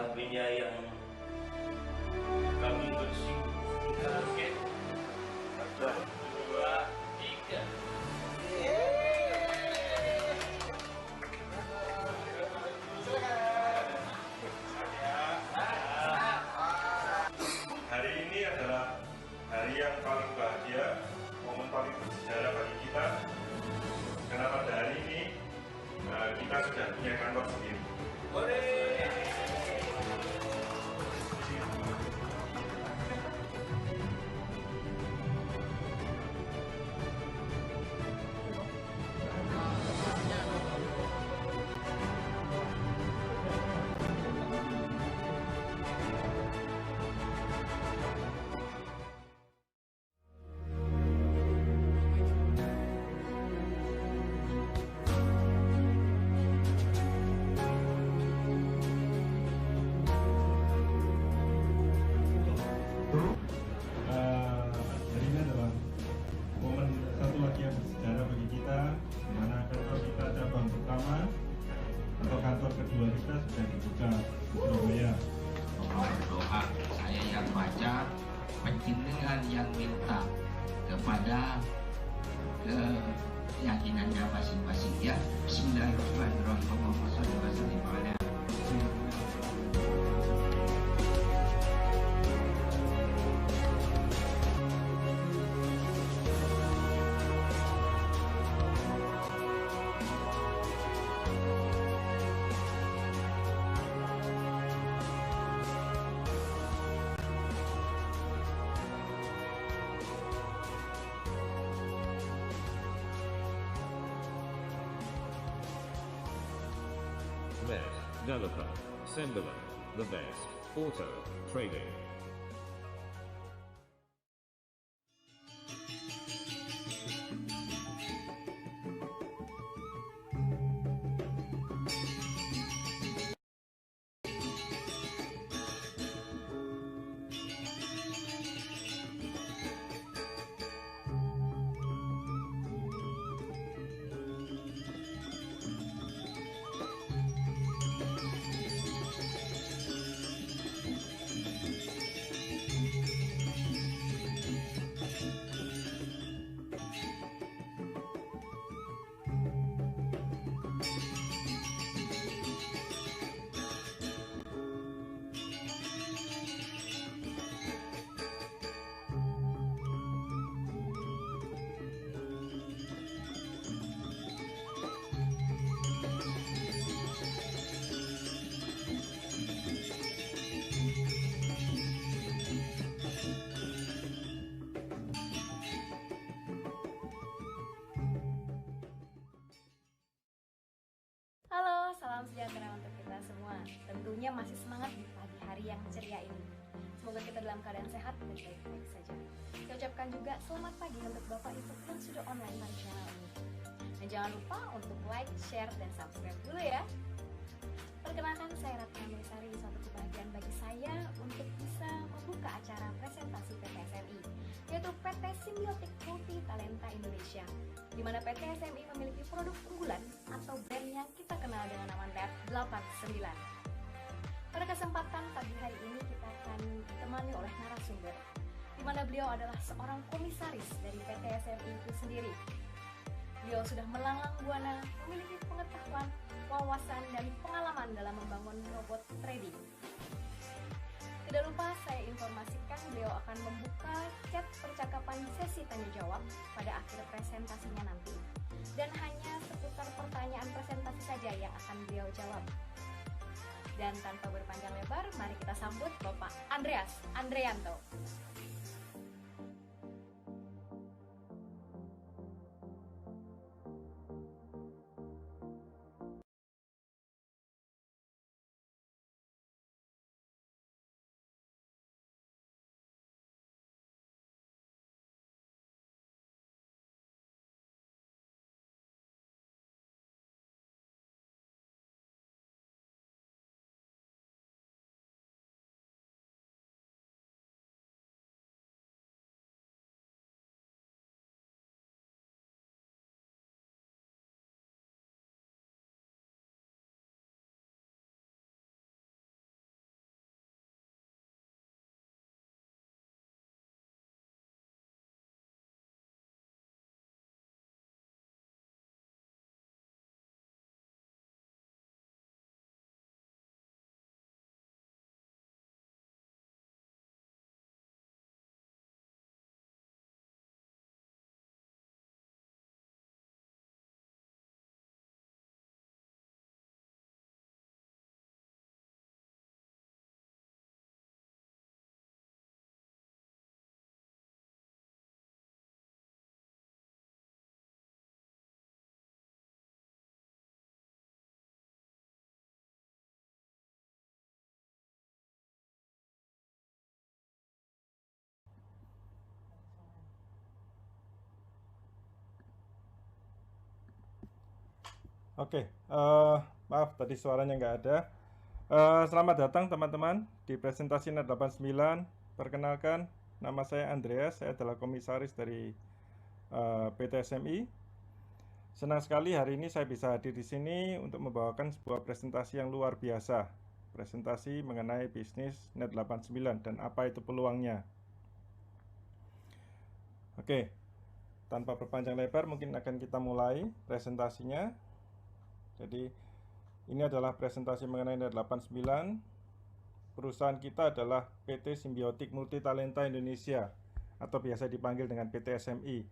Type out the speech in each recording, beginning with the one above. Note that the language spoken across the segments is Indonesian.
HP-nya yang kami bersih. Oke, satu, dua, tiga. Hari ini adalah hari yang paling bahagia, momen paling bersejarah bagi kita. Karena pada hari ini kita sudah punya kantor sendiri. Hari ini adalah momen satu lagi yang bersejarah bagi kita, di mana kantor kita cabang pertama atau kantor kedua kita sudah dibuka di Surabaya. Berdoa, saya yang baca, penjenengan yang minta kepada keyakinannya masing-masing ya. Bismillahirrahmanirrahim. Allahumma sholli wa sallim ala Met, Developer, Senderman, the best, auto, trading. Halo, salam sejahtera untuk kita semua. Tentunya masih semangat di pagi hari yang ceria ini. Semoga kita dalam keadaan sehat dan baik-baik saja. Saya ucapkan juga selamat pagi untuk Bapak Ibu yang sudah online pada channel ini. Dan jangan lupa untuk like, share, dan subscribe dulu ya. Perkenalkan, saya Ratna Melisari. Suatu kebahagiaan bagi saya untuk bisa membuka acara presentasi PT SMI, yaitu PT Simbiotik Multi Talenta Indonesia, di mana PT SMI memiliki produk unggulan atau brand yang kita kenal dengan nama Lab 89. Pada kesempatan pagi hari ini kita akan ditemani oleh narasumber, di mana beliau adalah seorang komisaris dari PT SMI itu sendiri. Beliau sudah melanglang buana, memiliki pengetahuan, wawasan, dan pengalaman dalam membangun robot trading. Tidak lupa saya informasikan beliau akan membuka chat percakapan sesi tanya jawab pada akhir presentasinya nanti. Dan hanya seputar pertanyaan presentasi saja yang akan beliau jawab. Dan tanpa berpanjang lebar, mari kita sambut Bapak Andreas Andreanto. Oke, maaf tadi suaranya nggak ada. Selamat datang teman-teman di presentasi Net 89. Perkenalkan, nama saya Andreas, saya adalah komisaris dari PT SMI. Senang sekali hari ini saya bisa hadir di sini untuk membawakan sebuah presentasi yang luar biasa. Presentasi mengenai bisnis Net 89 dan apa itu peluangnya. Oke, tanpa berpanjang lebar mungkin akan kita mulai presentasinya. Jadi ini adalah presentasi mengenai Net 89. Perusahaan kita adalah PT Simbiotik Multitalenta Indonesia atau biasa dipanggil dengan PT SMI.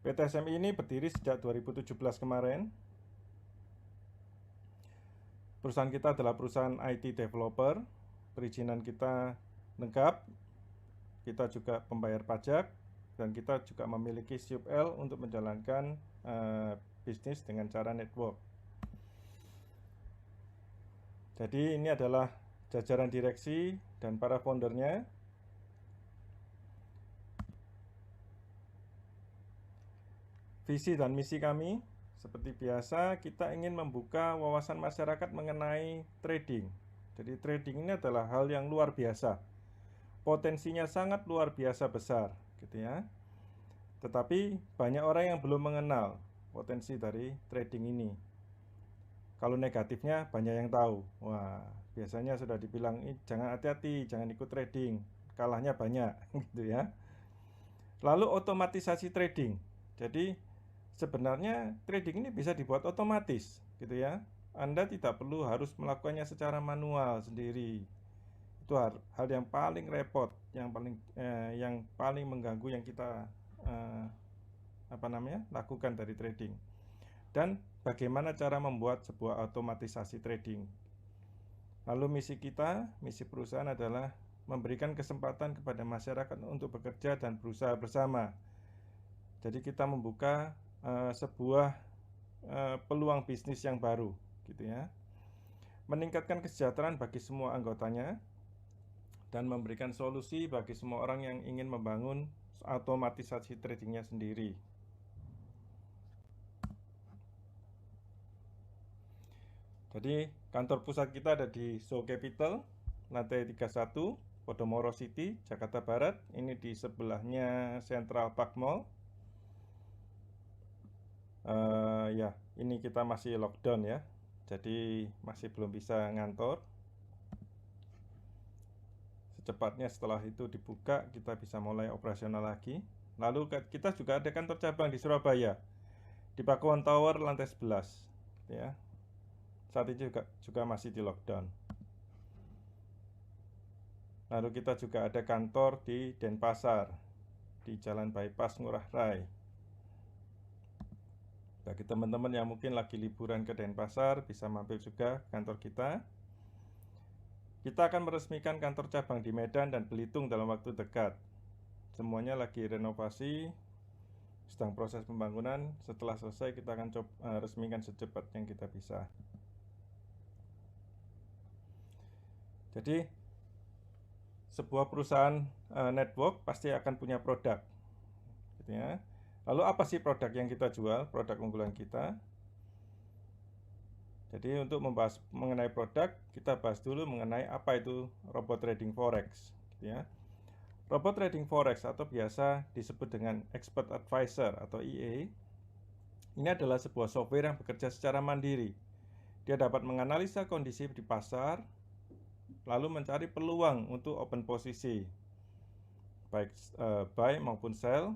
PT SMI ini berdiri sejak 2017 kemarin. Perusahaan kita adalah perusahaan IT developer. Perizinan kita lengkap. Kita juga pembayar pajak dan kita juga memiliki SUP-L untuk menjalankan bisnis dengan cara network. Jadi ini adalah jajaran direksi dan para foundernya. Visi dan misi kami, seperti biasa, kita ingin membuka wawasan masyarakat mengenai trading. Jadi trading ini adalah hal yang luar biasa. Potensinya sangat luar biasa besar, gitu ya. Tetapi banyak orang yang belum mengenal potensi dari trading ini. Kalau negatifnya banyak yang tahu. Wah, biasanya sudah dibilang jangan hati-hati, jangan ikut trading, kalahnya banyak, gitu ya. Lalu otomatisasi trading. Jadi sebenarnya trading ini bisa dibuat otomatis, gitu ya. Anda tidak perlu harus melakukannya secara manual sendiri. Itu hal yang paling repot, yang paling mengganggu yang kita lakukan dari trading. Dan bagaimana cara membuat sebuah otomatisasi trading. Lalu misi kita, misi perusahaan adalah memberikan kesempatan kepada masyarakat untuk bekerja dan berusaha bersama. Jadi kita membuka sebuah peluang bisnis yang baru, gitu ya. Meningkatkan kesejahteraan bagi semua anggotanya dan memberikan solusi bagi semua orang yang ingin membangun otomatisasi tradingnya sendiri. Jadi kantor pusat kita ada di Show Capital, lantai 31, Podomoro City, Jakarta Barat. Ini di sebelahnya Central Park Mall. Ya, ini kita masih lockdown ya, jadi masih belum bisa ngantor. Secepatnya setelah itu dibuka, kita bisa mulai operasional lagi. Lalu kita juga ada kantor cabang di Surabaya, di Pakuwon Tower lantai 11, ya. Saat ini juga masih di lockdown. Lalu kita juga ada kantor di Denpasar, di Jalan Bypass Ngurah Rai. Bagi teman-teman yang mungkin lagi liburan ke Denpasar, bisa mampir juga kantor kita. Kita akan meresmikan kantor cabang di Medan dan Belitung dalam waktu dekat. Semuanya lagi renovasi, sedang proses pembangunan. Setelah selesai kita akan resmikan secepat yang kita bisa. Jadi sebuah perusahaan network pasti akan punya produk, gitu ya. Lalu apa sih produk yang kita jual, produk unggulan kita? Jadi untuk membahas mengenai produk, kita bahas dulu mengenai apa itu robot trading forex, gitu ya. Robot trading forex atau biasa disebut dengan expert advisor atau EA, ini adalah sebuah software yang bekerja secara mandiri. Dia dapat menganalisa kondisi di pasar, lalu mencari peluang untuk open posisi, baik buy maupun sell,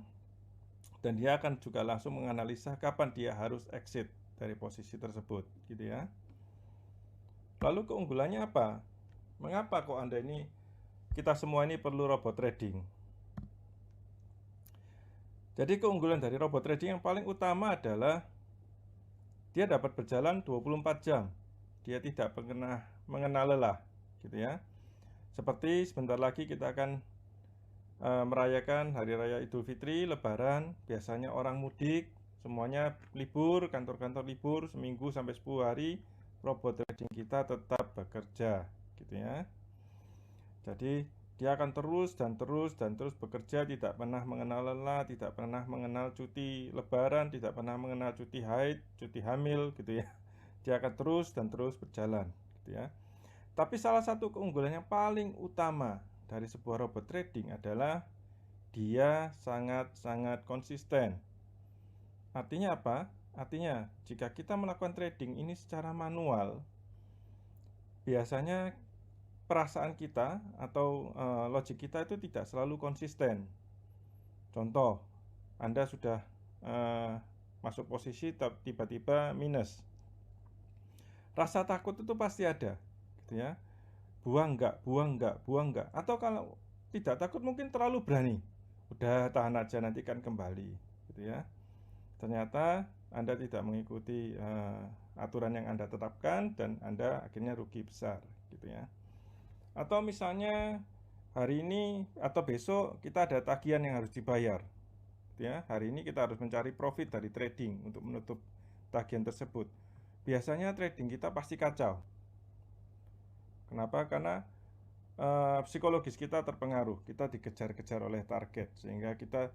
dan dia akan juga langsung menganalisa kapan dia harus exit dari posisi tersebut, gitu ya. Lalu keunggulannya apa? Mengapa kok kita semua ini perlu robot trading? Jadi keunggulan dari robot trading yang paling utama adalah dia dapat berjalan 24 jam. Dia tidak pernah mengenal lelah, gitu ya. Seperti sebentar lagi kita akan merayakan Hari Raya Idul Fitri, Lebaran. Biasanya orang mudik, semuanya libur, kantor-kantor libur, seminggu sampai 10 hari, robot trading kita tetap bekerja, gitu ya. Jadi Dia akan terus dan terus bekerja, tidak pernah mengenal lelah, tidak pernah mengenal cuti lebaran, tidak pernah mengenal cuti haid, cuti hamil gitu ya. Dia akan terus dan terus berjalan gitu ya. Tapi salah satu keunggulan yang paling utama dari sebuah robot trading adalah dia sangat-sangat konsisten. Artinya apa? Artinya jika kita melakukan trading ini secara manual, biasanya perasaan kita atau logik kita itu tidak selalu konsisten. Contoh, Anda sudah masuk posisi tiba-tiba minus. Rasa takut itu pasti ada, gitu ya. Buang enggak. Atau kalau tidak takut mungkin terlalu berani. Udah tahan aja, nanti kan kembali, gitu ya. Ternyata Anda tidak mengikuti aturan yang Anda tetapkan dan Anda akhirnya rugi besar, gitu ya. Atau misalnya hari ini atau besok kita ada tagihan yang harus dibayar, gitu ya. Hari ini kita harus mencari profit dari trading untuk menutup tagihan tersebut. Biasanya trading kita pasti kacau. Kenapa? Karena psikologis kita terpengaruh, kita dikejar-kejar oleh target, sehingga kita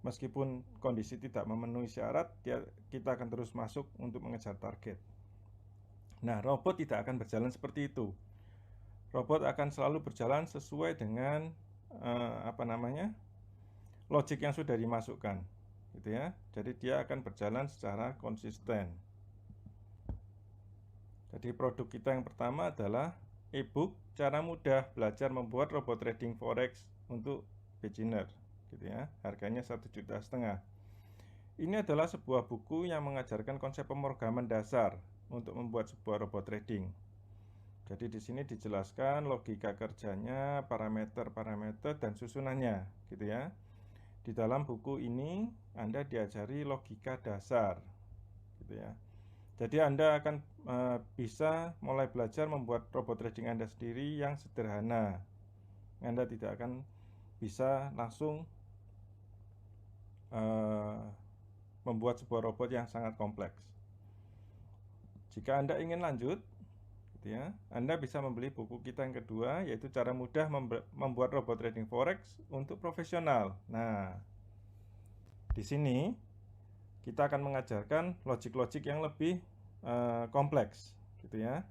meskipun kondisi tidak memenuhi syarat, kita akan terus masuk untuk mengejar target. Nah, robot tidak akan berjalan seperti itu. Robot akan selalu berjalan sesuai dengan logik yang sudah dimasukkan, gitu ya. Jadi dia akan berjalan secara konsisten. Jadi produk kita yang pertama adalah e-book cara mudah belajar membuat robot trading forex untuk beginner, gitu ya. Harganya 1,5 juta. Ini adalah sebuah buku yang mengajarkan konsep pemrograman dasar untuk membuat sebuah robot trading. Jadi di sini dijelaskan logika kerjanya, parameter-parameter dan susunannya, gitu ya. Di dalam buku ini Anda diajari logika dasar, gitu ya. Jadi Anda akan bisa mulai belajar membuat robot trading Anda sendiri yang sederhana. Anda tidak akan bisa langsung membuat sebuah robot yang sangat kompleks. Jika Anda ingin lanjut, gitu ya, Anda bisa membeli buku kita yang kedua, yaitu cara mudah membuat robot trading forex untuk profesional. Nah, di sini kita akan mengajarkan logik-logik yang lebih kompleks, gitu ya.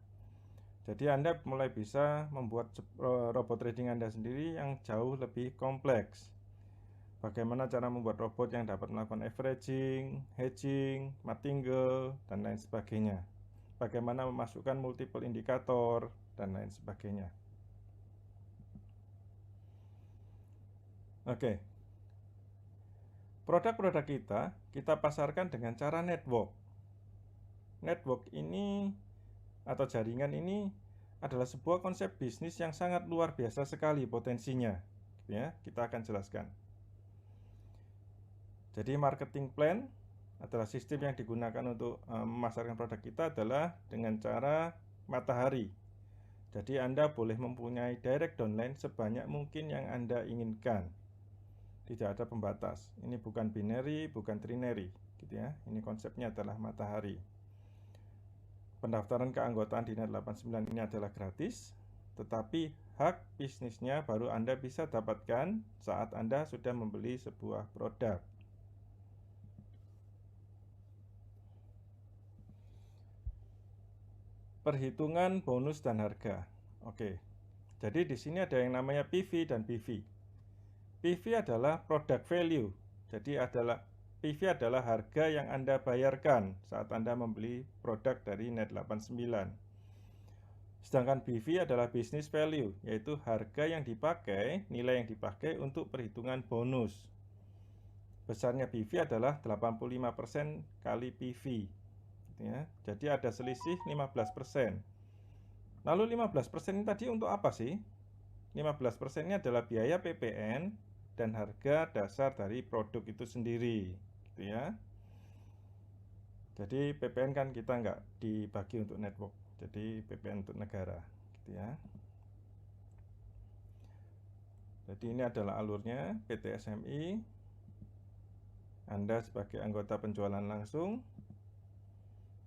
Jadi Anda mulai bisa membuat robot trading Anda sendiri yang jauh lebih kompleks. Bagaimana cara membuat robot yang dapat melakukan averaging, hedging, martingale, dan lain sebagainya. Bagaimana memasukkan multiple indikator, dan lain sebagainya. Oke. Produk-produk kita pasarkan dengan cara network. Network ini atau jaringan ini adalah sebuah konsep bisnis yang sangat luar biasa sekali potensinya, ya. Kita akan jelaskan. Jadi marketing plan adalah sistem yang digunakan untuk memasarkan produk kita adalah dengan cara matahari. Jadi Anda boleh mempunyai direct downline sebanyak mungkin yang Anda inginkan. Tidak ada pembatas. Ini bukan binary, bukan trinary, gitu ya. Ini konsepnya adalah matahari. Pendaftaran keanggotaan di Net89 ini adalah gratis, tetapi hak bisnisnya baru Anda bisa dapatkan saat Anda sudah membeli sebuah produk. Perhitungan bonus dan harga. Oke. Jadi di sini ada yang namanya PV dan PV. PV adalah product value. Jadi PV adalah harga yang Anda bayarkan saat Anda membeli produk dari Net89. Sedangkan PV adalah business value, yaitu harga yang dipakai, nilai yang dipakai untuk perhitungan bonus. Besarnya PV adalah 85% kali PV. Ya, jadi ada selisih 15%. Lalu 15% ini tadi untuk apa sih? 15% ini adalah biaya PPN dan harga dasar dari produk itu sendiri, gitu ya. Jadi PPN kan kita nggak dibagi untuk network, jadi PPN untuk negara, gitu ya. Jadi ini adalah alurnya PT SMI. Anda sebagai anggota penjualan langsung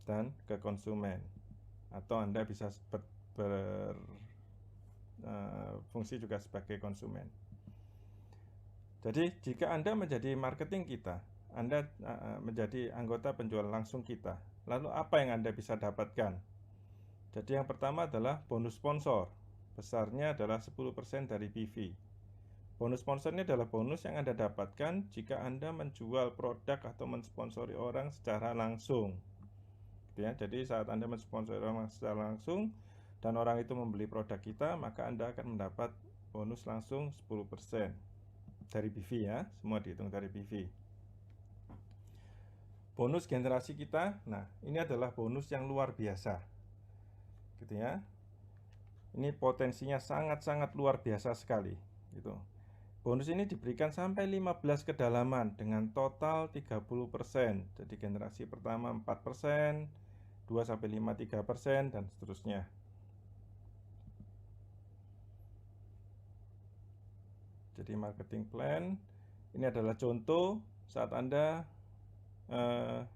dan ke konsumen, atau Anda bisa fungsi juga sebagai konsumen. Jadi jika Anda menjadi marketing kita, Anda menjadi anggota penjual langsung kita, lalu apa yang Anda bisa dapatkan? Jadi yang pertama adalah bonus sponsor, besarnya adalah 10% dari PV. Bonus sponsor ini adalah bonus yang Anda dapatkan jika Anda menjual produk atau mensponsori orang secara langsung. Gitu ya. Jadi saat Anda mensponsori orang secara langsung dan orang itu membeli produk kita, maka Anda akan mendapat bonus langsung 10% dari PV ya, semua dihitung dari PV. Bonus generasi kita, nah ini adalah bonus yang luar biasa, gitu ya. Ini potensinya sangat-sangat luar biasa sekali, gitu. Bonus ini diberikan sampai 15 kedalaman dengan total 30%. Jadi generasi pertama 4%, 2 sampai 5 3% dan seterusnya. Jadi marketing plan ini adalah contoh saat Anda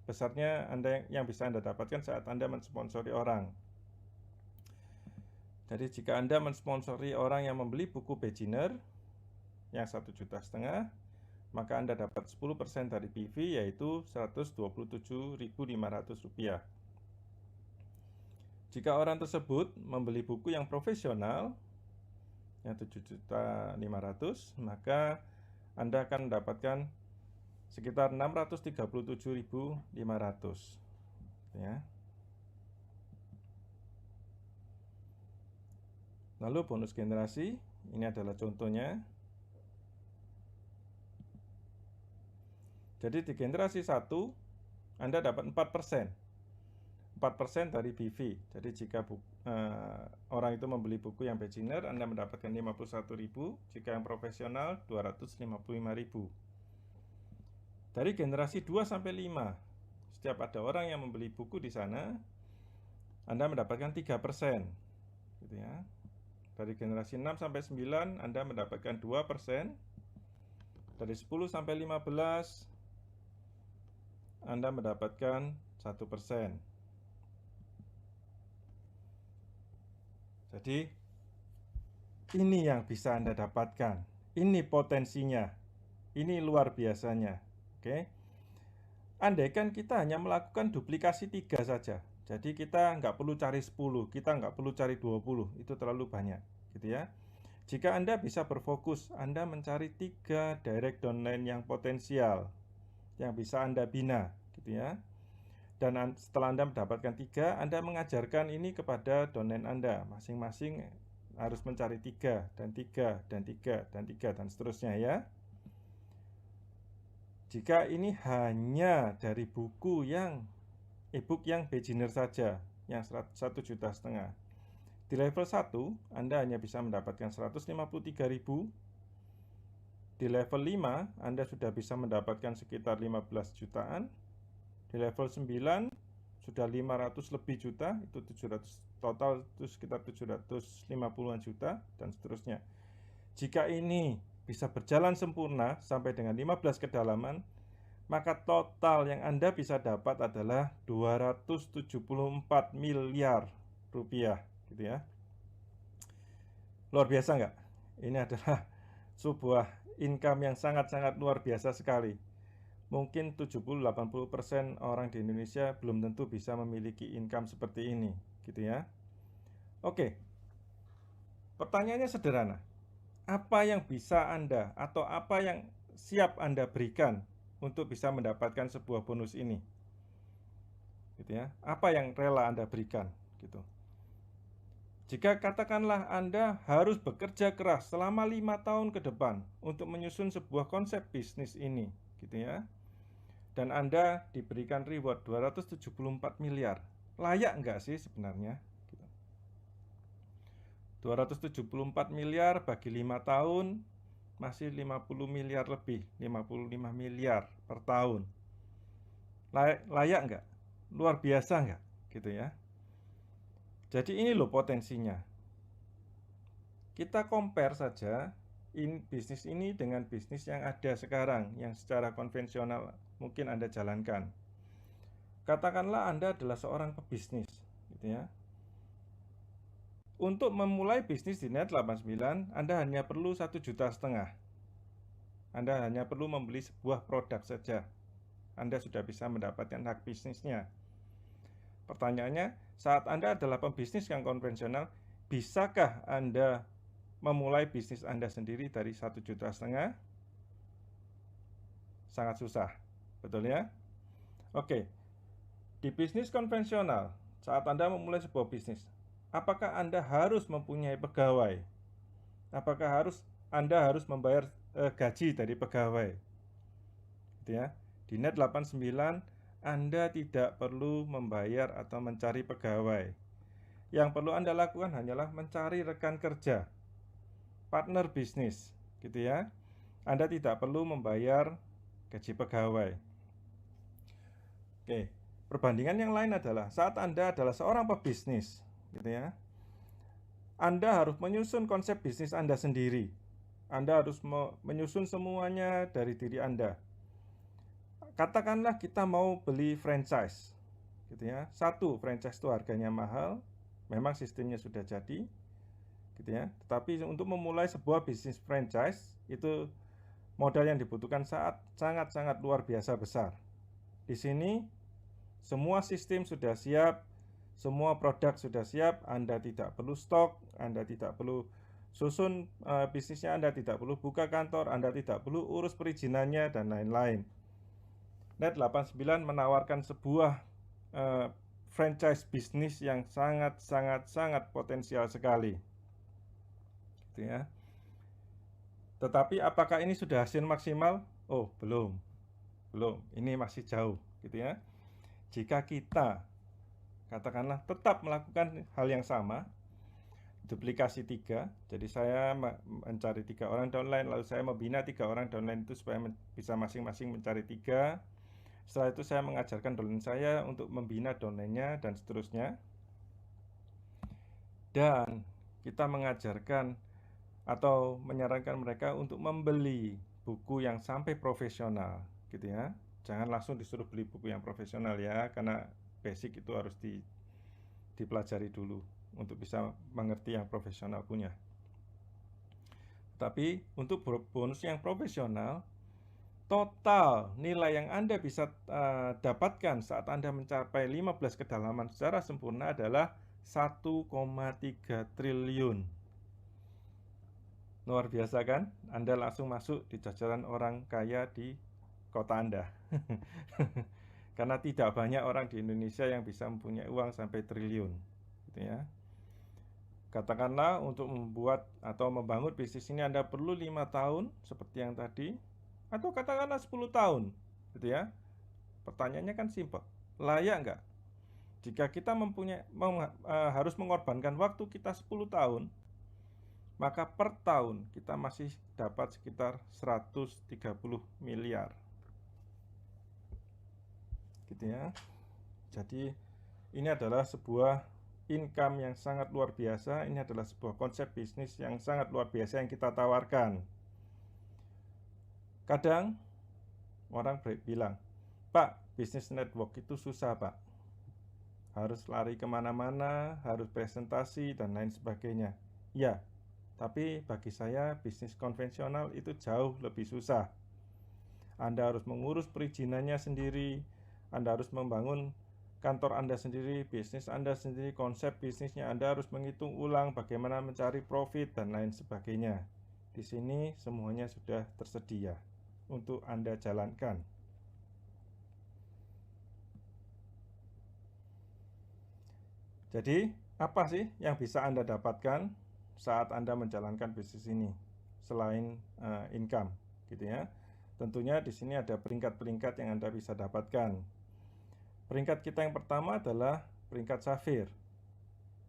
besarnya yang bisa Anda dapatkan saat Anda mensponsori orang. Jadi jika Anda mensponsori orang yang membeli buku beginner yang 1,5 juta, maka Anda dapat 10% dari PV, yaitu Rp127.500. Jika orang tersebut membeli buku yang profesional yang 7.500.000, maka Anda akan mendapatkan sekitar 637.500 ya. Lalu bonus generasi, ini adalah contohnya. Jadi di generasi 1 Anda dapat 4% dari BV. Jadi jika orang itu membeli buku yang beginner, Anda mendapatkan 51.000, jika yang profesional 255.000. Dari generasi 2 sampai 5, setiap ada orang yang membeli buku di sana, Anda mendapatkan 3%, gitu ya. Dari generasi 6 sampai 9, Anda mendapatkan 2%. Dari 10 sampai 15, Anda mendapatkan 1%. Jadi ini yang bisa Anda dapatkan. Ini potensinya. Ini luar biasanya. Oke. Andaikan kita hanya melakukan duplikasi 3 saja. Jadi kita nggak perlu cari 10, kita nggak perlu cari 20, itu terlalu banyak, gitu ya. Jika Anda bisa berfokus, Anda mencari 3 direct downline yang potensial, yang bisa Anda bina, gitu ya. Dan setelah Anda mendapatkan 3, Anda mengajarkan ini kepada downline Anda. Masing-masing harus mencari 3, dan 3, dan 3, dan 3, dan seterusnya ya. Jika ini hanya dari buku yang e-book yang beginner saja, yang 1,5 juta. Di level 1, Anda hanya bisa mendapatkan 153.000. Di level 5, Anda sudah bisa mendapatkan sekitar 15 jutaan. Di level 9, sudah 500 lebih juta, itu 700 total, itu sekitar 750-an juta, dan seterusnya. Jika ini bisa berjalan sempurna sampai dengan 15 kedalaman, maka total yang Anda bisa dapat adalah 274 miliar rupiah, gitu ya. Luar biasa nggak? Ini adalah sebuah income yang sangat-sangat luar biasa sekali. Mungkin 70-80% orang di Indonesia belum tentu bisa memiliki income seperti ini, gitu ya. Oke. Pertanyaannya sederhana. Apa yang bisa Anda atau apa yang siap Anda berikan untuk bisa mendapatkan sebuah bonus ini, gitu ya? Apa yang rela Anda berikan, gitu? Jika katakanlah Anda harus bekerja keras selama 5 tahun ke depan untuk menyusun sebuah konsep bisnis ini, gitu ya, dan Anda diberikan reward 274 miliar, layak nggak sih sebenarnya? 274 miliar bagi 5 tahun masih 50 miliar lebih, 55 miliar per tahun. Layak nggak? Luar biasa nggak? Gitu ya. Jadi ini loh potensinya. Kita compare saja bisnis ini dengan bisnis yang ada sekarang, yang secara konvensional mungkin Anda jalankan. Katakanlah Anda adalah seorang pebisnis, gitu ya. Untuk memulai bisnis di Net 89, Anda hanya perlu 1,5 juta. Anda hanya perlu membeli sebuah produk saja. Anda sudah bisa mendapatkan hak bisnisnya. Pertanyaannya, saat Anda adalah pembisnis yang konvensional, bisakah Anda memulai bisnis Anda sendiri dari 1,5 juta? Sangat susah, betul ya? Oke, di bisnis konvensional, saat Anda memulai sebuah bisnis, apakah Anda harus mempunyai pegawai? Apakah Anda harus membayar gaji dari pegawai? Gitu ya. Di Net 89, Anda tidak perlu membayar atau mencari pegawai. Yang perlu Anda lakukan hanyalah mencari rekan kerja, partner bisnis, gitu ya. Anda tidak perlu membayar gaji pegawai. Oke, perbandingan yang lain adalah saat Anda adalah seorang pebisnis, gitu ya. Anda harus menyusun konsep bisnis Anda sendiri. Anda harus menyusun semuanya dari diri Anda. Katakanlah kita mau beli franchise, gitu ya. Satu, franchise itu harganya mahal, memang sistemnya sudah jadi, gitu ya. Tetapi untuk memulai sebuah bisnis franchise itu modal yang dibutuhkan sangat-sangat luar biasa besar. Di sini semua sistem sudah siap, semua produk sudah siap, Anda tidak perlu stok, Anda tidak perlu susun bisnisnya, Anda tidak perlu buka kantor, Anda tidak perlu urus perizinannya, dan lain-lain. Net 89 menawarkan sebuah franchise bisnis yang sangat potensial sekali, gitu ya. Tetapi apakah ini sudah hasil maksimal? Oh, belum. Ini masih jauh, gitu ya. Jika kita katakanlah tetap melakukan hal yang sama, duplikasi 3, jadi saya mencari 3 orang downline, lalu saya membina 3 orang downline itu supaya bisa masing-masing mencari 3. Setelah itu saya mengajarkan downline saya untuk membina downline-nya dan seterusnya. Dan kita mengajarkan atau menyarankan mereka untuk membeli buku yang sampai profesional, gitu ya. Jangan langsung disuruh beli buku yang profesional ya, karena basic itu harus dipelajari dulu untuk bisa mengerti yang profesional punya. Tapi untuk bonus yang profesional, total nilai yang Anda bisa dapatkan saat Anda mencapai 15 kedalaman secara sempurna adalah 1,3 triliun. Luar biasa kan? Anda langsung masuk di jajaran orang kaya di kota Anda. Karena tidak banyak orang di Indonesia yang bisa mempunyai uang sampai triliun, gitu ya. Katakanlah untuk membuat atau membangun bisnis ini Anda perlu 5 tahun seperti yang tadi, atau katakanlah 10 tahun, gitu ya. Pertanyaannya kan simpel, layak nggak? Jika kita harus mengorbankan waktu kita 10 tahun, maka per tahun kita masih dapat sekitar 130 miliar, gitu ya. Jadi ini adalah sebuah income yang sangat luar biasa. Ini adalah sebuah konsep bisnis yang sangat luar biasa yang kita tawarkan. Kadang orang bilang, Pak, bisnis network itu susah, Pak. Harus lari kemana-mana, harus presentasi, dan lain sebagainya. Ya, tapi bagi saya bisnis konvensional itu jauh lebih susah. Anda harus mengurus perizinannya sendiri, Anda harus membangun kantor Anda sendiri, bisnis Anda sendiri, konsep bisnisnya Anda harus menghitung ulang bagaimana mencari profit, dan lain sebagainya. Di sini semuanya sudah tersedia untuk Anda jalankan. Jadi, apa sih yang bisa Anda dapatkan saat Anda menjalankan bisnis ini selain income, gitu ya? Tentunya di sini ada peringkat-peringkat yang Anda bisa dapatkan. Peringkat kita yang pertama adalah peringkat Safir.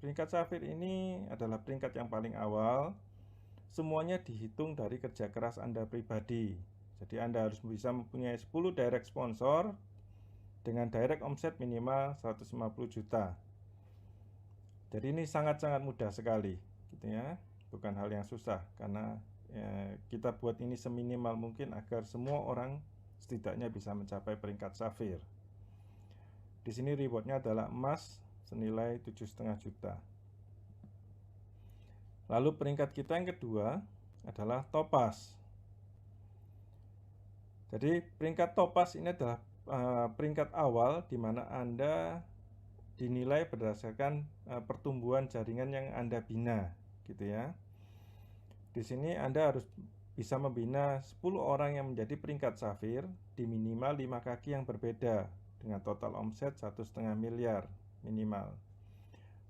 Peringkat Safir ini adalah peringkat yang paling awal. Semuanya dihitung dari kerja keras Anda pribadi. Jadi Anda harus bisa mempunyai 10 direct sponsor dengan direct omset minimal 150 juta. Jadi ini sangat-sangat mudah sekali, gitu ya. Bukan hal yang susah, karena kita buat ini seminimal mungkin agar semua orang setidaknya bisa mencapai peringkat Safir. Di sini rewardnya adalah emas senilai 7,5 juta. Lalu peringkat kita yang kedua adalah Topaz. Jadi peringkat Topaz ini adalah peringkat awal di mana Anda dinilai berdasarkan pertumbuhan jaringan yang Anda bina, gitu ya. Di sini Anda harus bisa membina 10 orang yang menjadi peringkat Safir di minimal 5 kaki yang berbeda dengan total omset 1,5 miliar minimal.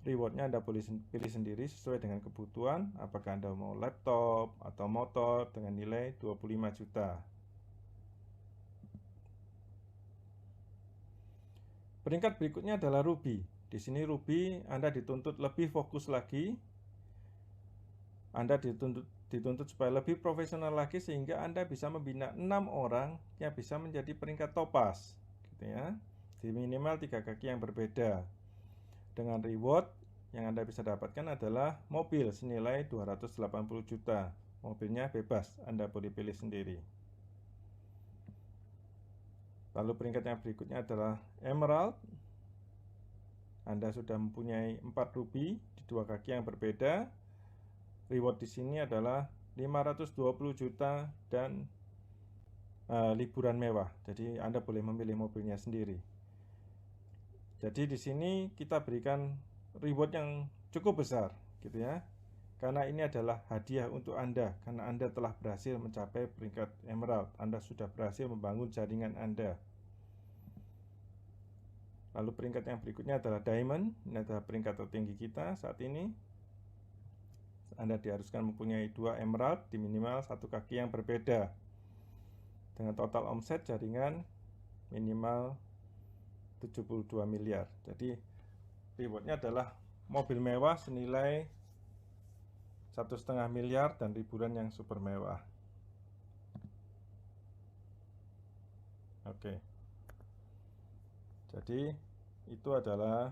Rewardnya Anda boleh pilih sendiri sesuai dengan kebutuhan, apakah Anda mau laptop atau motor dengan nilai 25 juta. Peringkat berikutnya adalah Ruby. Di sini Ruby Anda dituntut lebih fokus lagi. Anda dituntut supaya lebih profesional lagi sehingga Anda bisa membina 6 orang yang bisa menjadi peringkat Topaz, gitu ya. Di minimal 3 kaki yang berbeda. Dengan reward yang Anda bisa dapatkan adalah mobil senilai 280 juta. Mobilnya bebas, Anda boleh pilih sendiri. Lalu peringkat yang berikutnya adalah Emerald. Anda sudah mempunyai 4 ruby di 2 kaki yang berbeda. Reward di sini adalah 520 juta dan liburan mewah. Jadi Anda boleh memilih mobilnya sendiri. Jadi di sini kita berikan reward yang cukup besar, gitu ya. Karena ini adalah hadiah untuk Anda, karena Anda telah berhasil mencapai peringkat Emerald. Anda sudah berhasil membangun jaringan Anda. Lalu peringkat yang berikutnya adalah Diamond. Ini adalah peringkat tertinggi kita saat ini. Anda diharuskan mempunyai 2 Emerald di minimal 1 kaki yang berbeda. Dengan total omset jaringan minimal 72 miliar. Jadi rewardnya adalah mobil mewah senilai 1,5 miliar dan liburan yang super mewah. Oke. Jadi itu adalah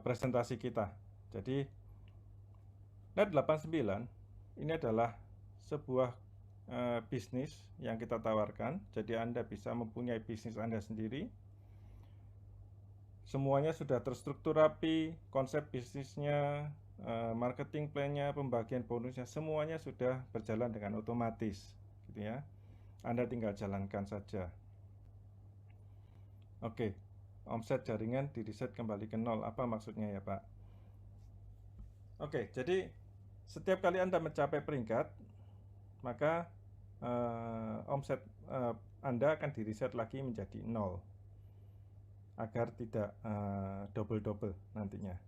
presentasi kita. Jadi Net89 ini adalah sebuah bisnis yang kita tawarkan. Jadi Anda bisa mempunyai bisnis Anda sendiri. Semuanya sudah terstruktur rapi, konsep bisnisnya, marketing plan-nya, pembagian bonusnya, semuanya sudah berjalan dengan otomatis, gitu ya. Anda tinggal jalankan saja. Oke, omset jaringan di-reset kembali ke nol. Apa maksudnya ya, Pak? Oke, jadi setiap kali Anda mencapai peringkat, maka omset Anda akan di-reset lagi menjadi 0 agar tidak double-double nantinya.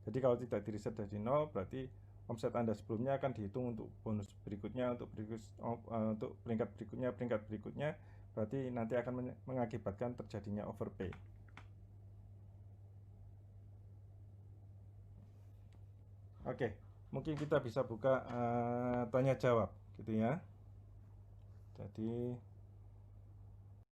Jadi kalau tidak di-reset dari 0, berarti omset Anda sebelumnya akan dihitung untuk bonus berikutnya, untuk peringkat berikutnya, berarti nanti akan mengakibatkan terjadinya overpay. Oke, mungkin kita bisa buka tanya jawab, gitu ya. Jadi